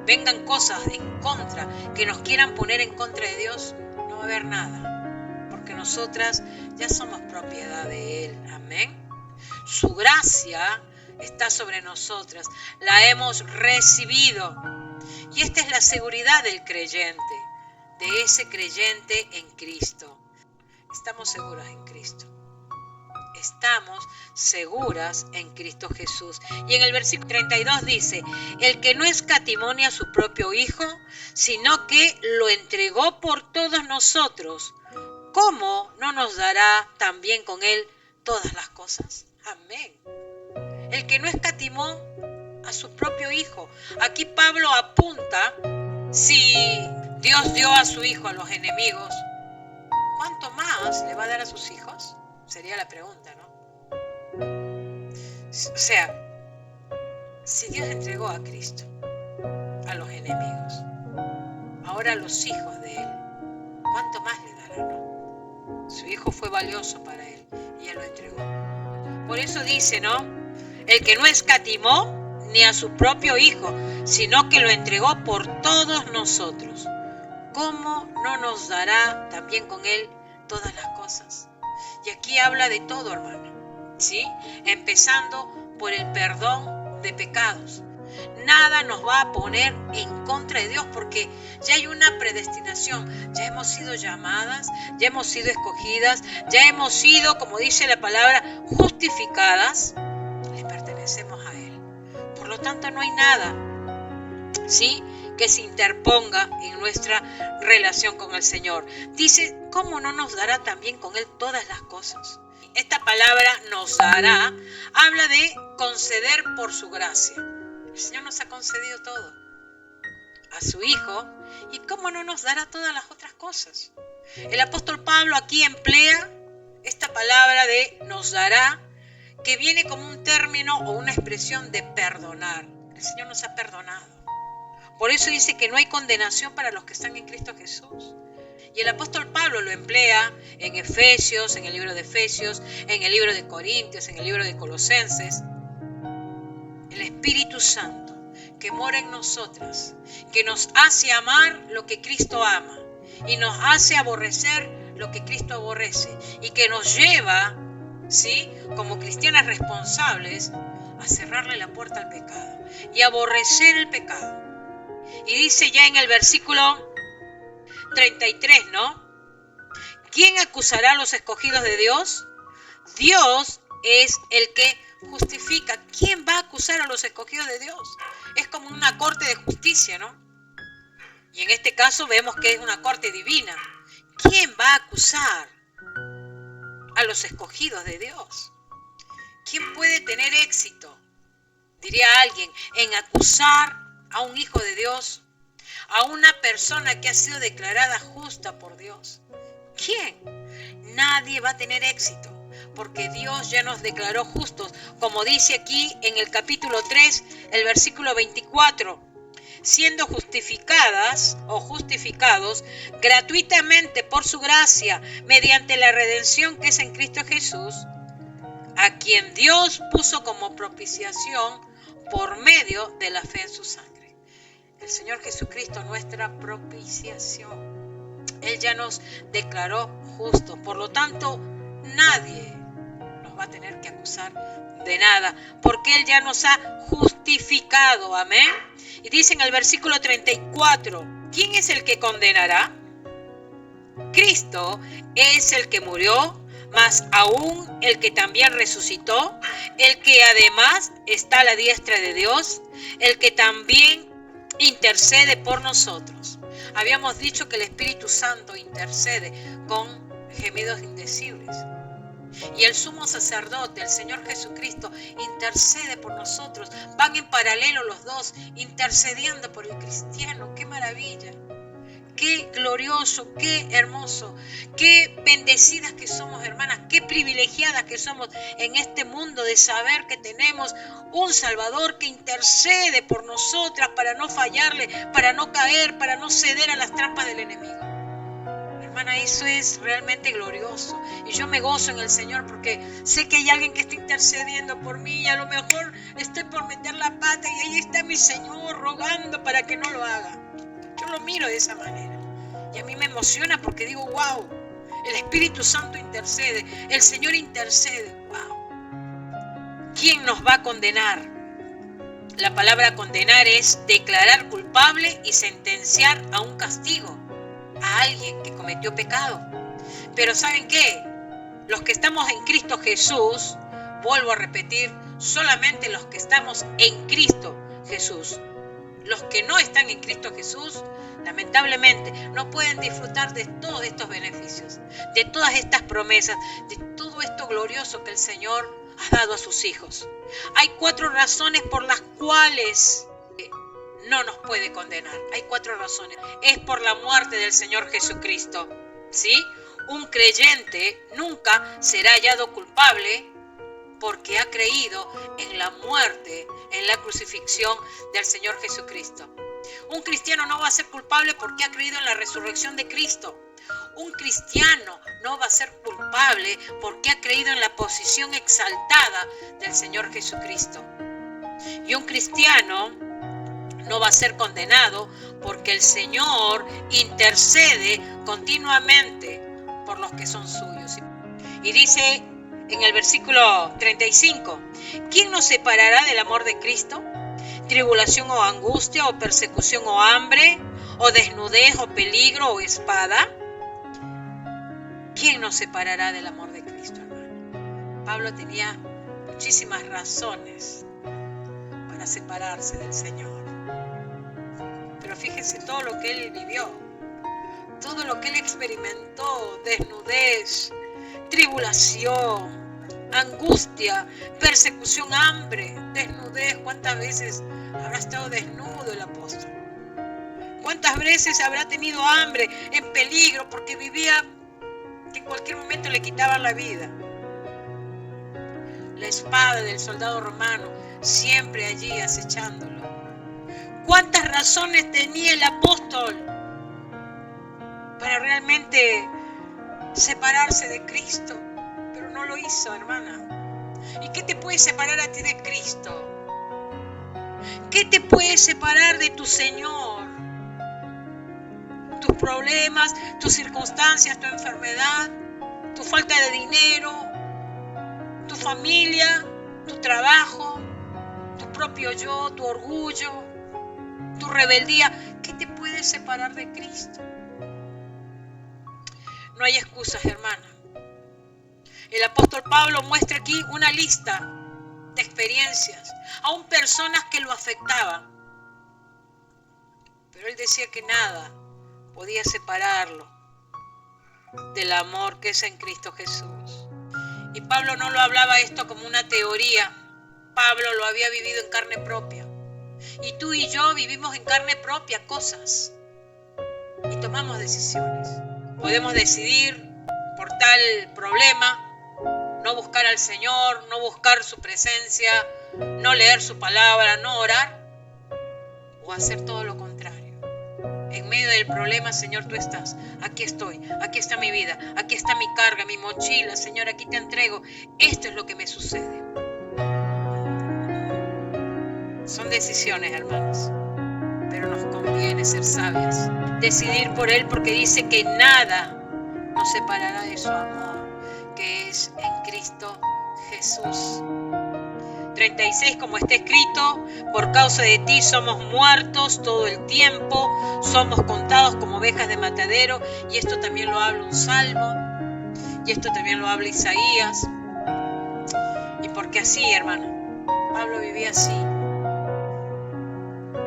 vengan cosas en contra, que nos quieran poner en contra de Dios, no va a haber nada, porque nosotras ya somos propiedad de Él. Amén. Su gracia está sobre nosotras, la hemos recibido, y esta es la seguridad del creyente, de ese creyente en Cristo. Estamos seguras en Cristo. Estamos seguras en Cristo Jesús. Y en el versículo 32 dice, el que no escatimó a su propio Hijo, sino que lo entregó por todos nosotros, ¿cómo no nos dará también con Él todas las cosas? Amén. El que no escatimó a su propio Hijo. Aquí Pablo apunta, si Dios dio a su Hijo a los enemigos, ¿cuánto más le va a dar a sus hijos? Sería la pregunta, ¿no? O sea, si Dios entregó a Cristo a los enemigos, ahora a los hijos de Él, ¿cuánto más le dará, no? Su Hijo fue valioso para Él y Él lo entregó. Por eso dice, ¿no? El que no escatimó ni a su propio Hijo, sino que lo entregó por todos nosotros, ¿cómo no nos dará también con Él todas las cosas? Y aquí habla de todo, hermano, ¿sí? Empezando por el perdón de pecados. Nada nos va a poner en contra de Dios porque ya hay una predestinación. Ya hemos sido llamadas, ya hemos sido escogidas, ya hemos sido, como dice la palabra, justificadas. Le pertenecemos a Él. Por lo tanto, no hay nada, ¿sí?, que se interponga en nuestra relación con el Señor. Dice, ¿cómo no nos dará también con Él todas las cosas? Esta palabra nos dará, habla de conceder por su gracia. El Señor nos ha concedido todo a su Hijo, y ¿cómo no nos dará todas las otras cosas? El apóstol Pablo aquí emplea esta palabra de nos dará, que viene como un término o una expresión de perdonar. El Señor nos ha perdonado. Por eso dice que no hay condenación para los que están en Cristo Jesús. Y el apóstol Pablo lo emplea en Efesios, en el libro de Efesios, en el libro de Corintios, en el libro de Colosenses. El Espíritu Santo que mora en nosotras, que nos hace amar lo que Cristo ama y nos hace aborrecer lo que Cristo aborrece, y que nos lleva, ¿sí?, como cristianas responsables, a cerrarle la puerta al pecado y aborrecer el pecado. Y dice ya en el versículo 33, ¿no? ¿Quién acusará a los escogidos de Dios? Dios es el que justifica. ¿Quién va a acusar a los escogidos de Dios? Es como una corte de justicia, ¿no? Y en este caso vemos que es una corte divina. ¿Quién va a acusar a los escogidos de Dios? ¿Quién puede tener éxito diría alguien, en acusar a un hijo de Dios, a una persona que ha sido declarada justa por Dios? ¿Quién? Nadie va a tener éxito, porque Dios ya nos declaró justos, como dice aquí en el capítulo 3, el versículo 24, siendo justificadas o justificados gratuitamente por su gracia, mediante la redención que es en Cristo Jesús, a quien Dios puso como propiciación por medio de la fe en su sangre. El Señor Jesucristo, nuestra propiciación. Él ya nos declaró justos, por lo tanto, nadie nos va a tener que acusar de nada, porque Él ya nos ha justificado, amén. Y dice en el versículo 34, ¿quién es el que condenará? Cristo es el que murió, más aún el que también resucitó, el que además está a la diestra de Dios, el que también intercede por nosotros. Habíamos dicho que el Espíritu Santo intercede con gemidos indecibles. Y el sumo sacerdote, el Señor Jesucristo, intercede por nosotros. Van en paralelo los dos, intercediendo por el cristiano. ¡Qué maravilla! ¡Qué glorioso! ¡Qué hermoso! ¡Qué bendecidas que somos, hermanas! ¡Qué privilegiadas que somos en este mundo de saber que tenemos un Salvador que intercede por nosotras para no fallarle, para no caer, para no ceder a las trampas del enemigo! Hermana, eso es realmente glorioso. Y yo me gozo en el Señor porque sé que hay alguien que está intercediendo por mí y a lo mejor estoy por meter la pata y ahí está mi Señor rogando para que no lo haga. Yo lo miro de esa manera y a mí me emociona porque digo, wow, el Espíritu Santo intercede, el Señor intercede, wow. ¿Quién nos va a condenar? La palabra condenar es declarar culpable y sentenciar a un castigo a alguien que cometió pecado. Pero ¿saben qué? Los que estamos en Cristo Jesús, vuelvo a repetir, solamente los que estamos en Cristo Jesús. Los que no están en Cristo Jesús, lamentablemente, no pueden disfrutar de todos estos beneficios, de todas estas promesas, de todo esto glorioso que el Señor ha dado a sus hijos. Hay 4 razones por las cuales no nos puede condenar. Hay 4 razones. Es por la muerte del Señor Jesucristo, ¿sí? Un creyente nunca será hallado culpable porque ha creído en la muerte, en la crucifixión del Señor Jesucristo. Un cristiano no va a ser culpable porque ha creído en la resurrección de Cristo. Un cristiano no va a ser culpable porque ha creído en la posición exaltada del Señor Jesucristo. Y un cristiano no va a ser condenado porque el Señor intercede continuamente por los que son suyos. Y dice en el versículo 35, ¿quién nos separará del amor de Cristo? ¿Tribulación o angustia o persecución o hambre o desnudez o peligro o espada? ¿Quién nos separará del amor de Cristo, hermano? Pablo tenía muchísimas razones para separarse del Señor. Pero fíjense todo lo que él vivió, todo lo que él experimentó: desnudez, tribulación, angustia, persecución, hambre, desnudez. ¿Cuántas veces habrá estado desnudo el apóstol? ¿Cuántas veces habrá tenido hambre, en peligro, porque vivía que en cualquier momento le quitaban la vida? La espada del soldado romano siempre allí acechándolo. ¿Cuántas razones tenía el apóstol para realmente separarse de Cristo? Pero no lo hizo, hermana. ¿Y qué te puede separar a ti de Cristo? ¿Qué te puede separar de tu Señor? Tus problemas, tus circunstancias, tu enfermedad, tu falta de dinero, tu familia, tu trabajo, tu propio yo, tu orgullo, tu rebeldía. ¿Qué te puede separar de Cristo? No hay excusas, hermana. El apóstol Pablo muestra aquí una lista de experiencias, aún personas que lo afectaban. Pero él decía que nada podía separarlo del amor que es en Cristo Jesús. Y Pablo no lo hablaba esto como una teoría, Pablo lo había vivido en carne propia. Y tú y yo vivimos en carne propia cosas. Y tomamos decisiones. Podemos decidir por tal problema no buscar al Señor, no buscar su presencia, no leer su palabra, no orar, o hacer todo lo contrario. En medio del problema, Señor, tú estás. Aquí estoy, aquí está mi vida, aquí está mi carga, mi mochila, Señor, aquí te entrego. Esto es lo que me sucede. Son decisiones, hermanos, pero nos conviene ser sabias. Decidir por Él, porque dice que nada nos separará de su amor, que es en Cristo Jesús. 36, como está escrito, por causa de ti somos muertos todo el tiempo, somos contados como ovejas de matadero, y esto también lo habla un salmo, y esto también lo habla Isaías, y porque así, hermano, Pablo vivía así,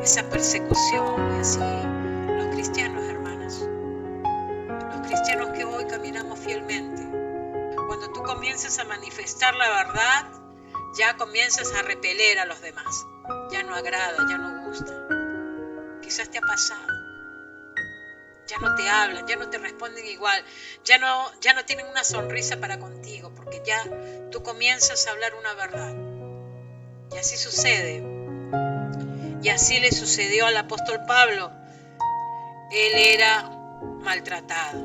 esa persecución, y así los cristianos, hermanas, los cristianos que hoy caminamos fielmente, cuando tú comienzas a manifestar la verdad, ya comienzas a repeler a los demás. Ya no agrada, ya no gusta. Quizás te ha pasado. Ya no te hablan, ya no te responden igual. Ya no tienen una sonrisa para contigo, porque ya tú comienzas a hablar una verdad. Y así sucede. Y así le sucedió al apóstol Pablo. Él era maltratado,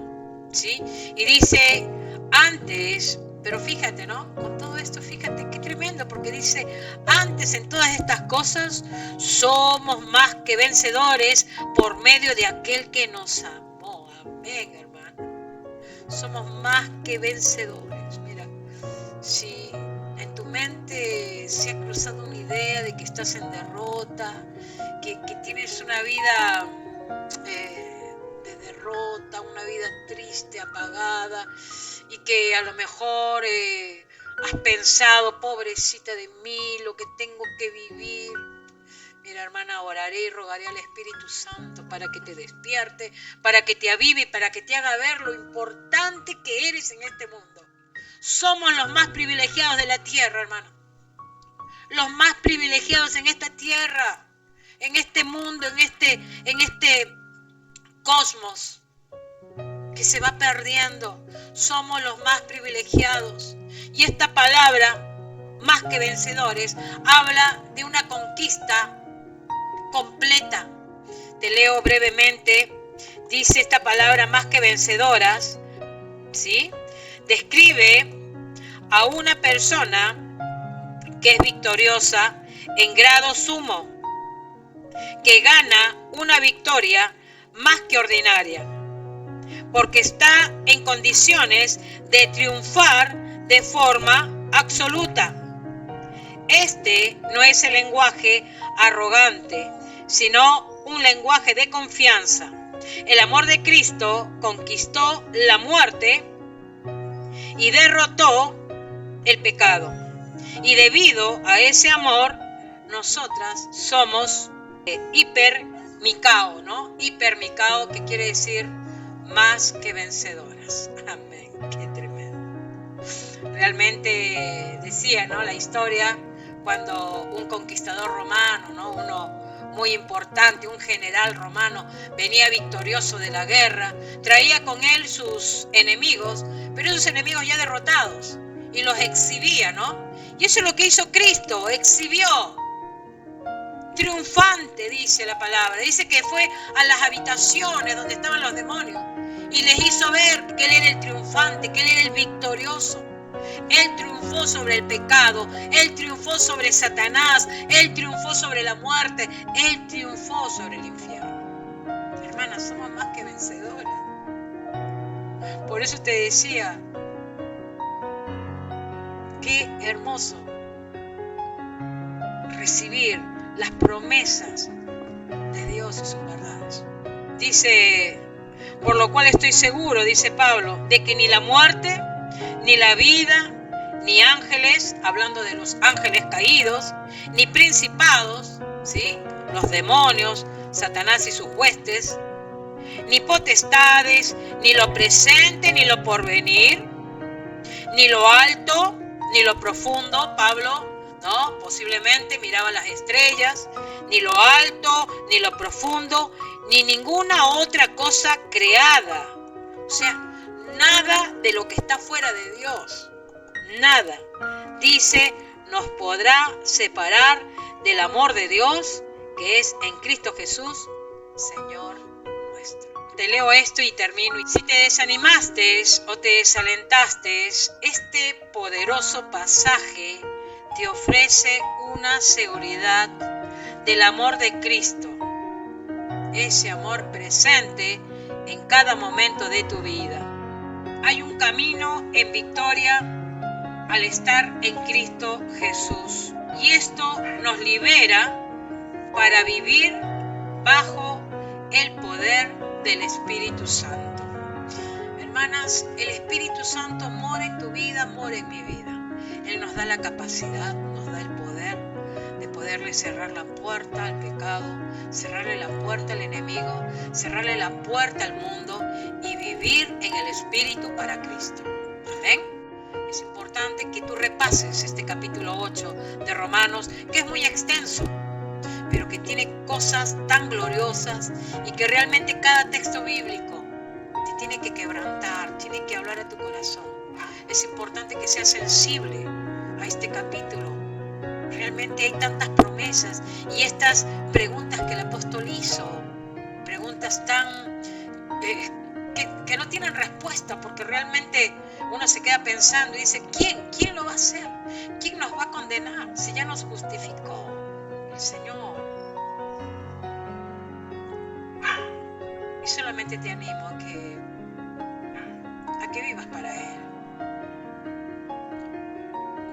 ¿sí? Y dice, antes... Pero fíjate, ¿no? Con todo esto, fíjate qué tremendo, porque dice, antes en todas estas cosas somos más que vencedores por medio de aquel que nos amó. Amén, hermano. Somos más que vencedores. Mira, si en tu mente se ha cruzado una idea de que estás en derrota, que tienes una vida de derrota, una vida triste, apagada, y que a lo mejor has pensado, pobrecita de mí, lo que tengo que vivir. Mira, hermana, oraré y rogaré al Espíritu Santo para que te despierte, para que te avive, para que te haga ver lo importante que eres en este mundo. Somos los más privilegiados de la tierra, hermano. Los más privilegiados en esta tierra, en este mundo, en este cosmos que se va perdiendo. Somos los más privilegiados. Y esta palabra, más que vencedores, habla de una conquista completa. Te leo brevemente. Dice esta palabra, más que vencedoras, ¿sí? Describe a una persona que es victoriosa en grado sumo, que gana una victoria más que ordinaria, porque está en condiciones de triunfar de forma absoluta. Este no es el lenguaje arrogante, sino un lenguaje de confianza. El amor de Cristo conquistó la muerte y derrotó el pecado. Y debido a ese amor, nosotras somos hipermicao, ¿no? Hipermicao, que quiere decir más que vencedoras. Amén, qué tremendo. Realmente decía, ¿no?, la historia cuando un conquistador romano, ¿no?, uno muy importante, un general romano, venía victorioso de la guerra, traía con él sus enemigos, pero esos enemigos ya derrotados, y los exhibía, ¿no? Y eso es lo que hizo Cristo, exhibió. Triunfante, dice la palabra. Dice que fue a las habitaciones donde estaban los demonios y les hizo ver que Él era el triunfante, que Él era el victorioso. Él triunfó sobre el pecado, Él triunfó sobre Satanás, Él triunfó sobre la muerte, Él triunfó sobre el infierno. Hermanas, somos más que vencedoras. Por eso te decía, qué hermoso recibir las promesas de Dios y sus verdades. Dice, por lo cual estoy seguro, dice Pablo, de que ni la muerte, ni la vida, ni ángeles, hablando de los ángeles caídos, ni principados, ¿sí?, los demonios, Satanás y sus huestes, ni potestades, ni lo presente, ni lo porvenir, ni lo alto, ni lo profundo, Pablo, ¿no?, posiblemente miraba las estrellas, ni lo alto, ni lo profundo, ni ninguna otra cosa creada. O sea, nada de lo que está fuera de Dios. Nada. Dice, nos podrá separar del amor de Dios, que es en Cristo Jesús, Señor nuestro. Te leo esto y termino. Si te desanimaste o te desalentaste, este poderoso pasaje te ofrece una seguridad del amor de Cristo. Ese amor presente en cada momento de tu vida. Hay un camino en victoria al estar en Cristo Jesús. Y esto nos libera para vivir bajo el poder del Espíritu Santo. Hermanas, el Espíritu Santo mora en tu vida, mora en mi vida. Él nos da la capacidad, nos da el poder de poderle cerrar la puerta al pecado, cerrarle la puerta al enemigo, cerrarle la puerta al mundo y vivir en el Espíritu para Cristo. Amén. Es importante que tú repases este capítulo 8 de Romanos, que es muy extenso, pero que tiene cosas tan gloriosas y que realmente cada texto bíblico te tiene que quebrantar, tiene que hablar a tu corazón. Es importante que seas sensible a este capítulo. Realmente hay tantas promesas y estas preguntas que el apóstol hizo, preguntas tan que no tienen respuesta, porque realmente uno se queda pensando y dice, ¿quién lo va a hacer? ¿Quién nos va a condenar si ya nos justificó el Señor? Y solamente te animo a que vivas para Él.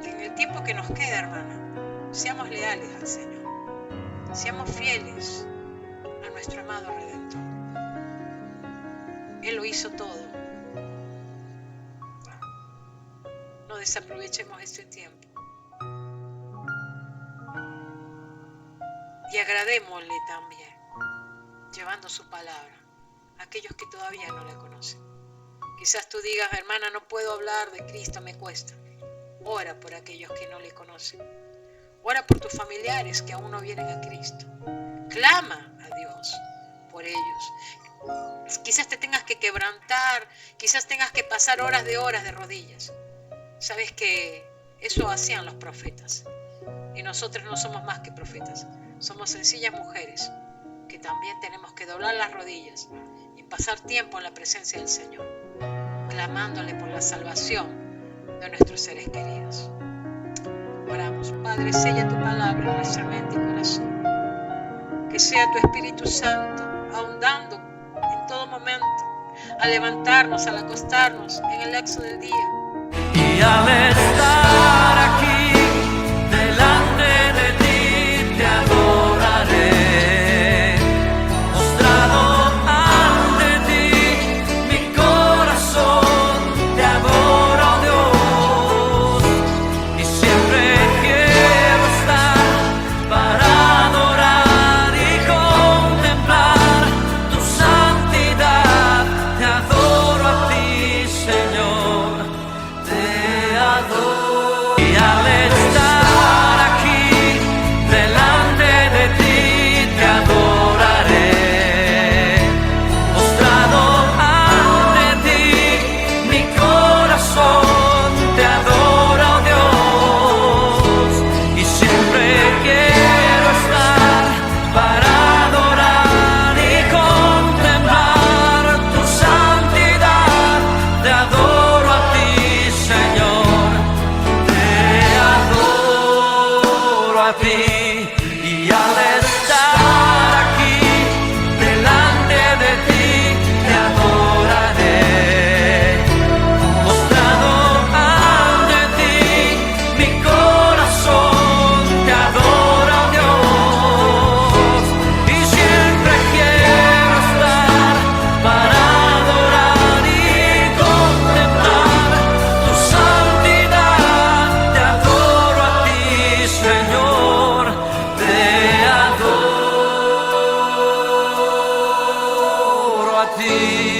Que en el tiempo que nos queda, hermana, seamos leales al Señor. Seamos fieles a nuestro amado Redentor. Él lo hizo todo. No desaprovechemos este tiempo. Y agradémosle también, llevando su palabra a aquellos que todavía no la conocen. Quizás tú digas, hermana, no puedo hablar de Cristo, me cuesta. Ora por aquellos que no le conocen. Ora por tus familiares que aún no vienen a Cristo. Clama a Dios por ellos. Quizás te tengas que quebrantar, quizás tengas que pasar horas de rodillas. Sabes que eso hacían los profetas. Y nosotros no somos más que profetas. Somos sencillas mujeres que también tenemos que doblar las rodillas y pasar tiempo en la presencia del Señor, clamándole por la salvación de nuestros seres queridos. Oramos. Padre, sella tu palabra en nuestra mente y corazón. Que sea tu Espíritu Santo ahondando en todo momento, al levantarnos, al acostarnos, en el lapso del día. Y al estar aquí delante de ti te adoraré, postrado ante ti, mi corazón te adora, Dios, y siempre quiero estar para adorar y contemplar tu santidad. Te adoro a ti, Señor, te adoro. Y al estar aquí delante de ti te adoraré, postrado ante ti, mi corazón te adora, Dios, y siempre quiero estar para adorar y contemplar tu santidad. Te adoro a ti, Señor, te adoro a ti. Y al estar aquí delante de ti te adoraré, postrado ante ti, mi corazón te adora, Dios, y siempre quiero estar para adorar y contemplar tu santidad. Te adoro a ti, Señor, te adoro a ti.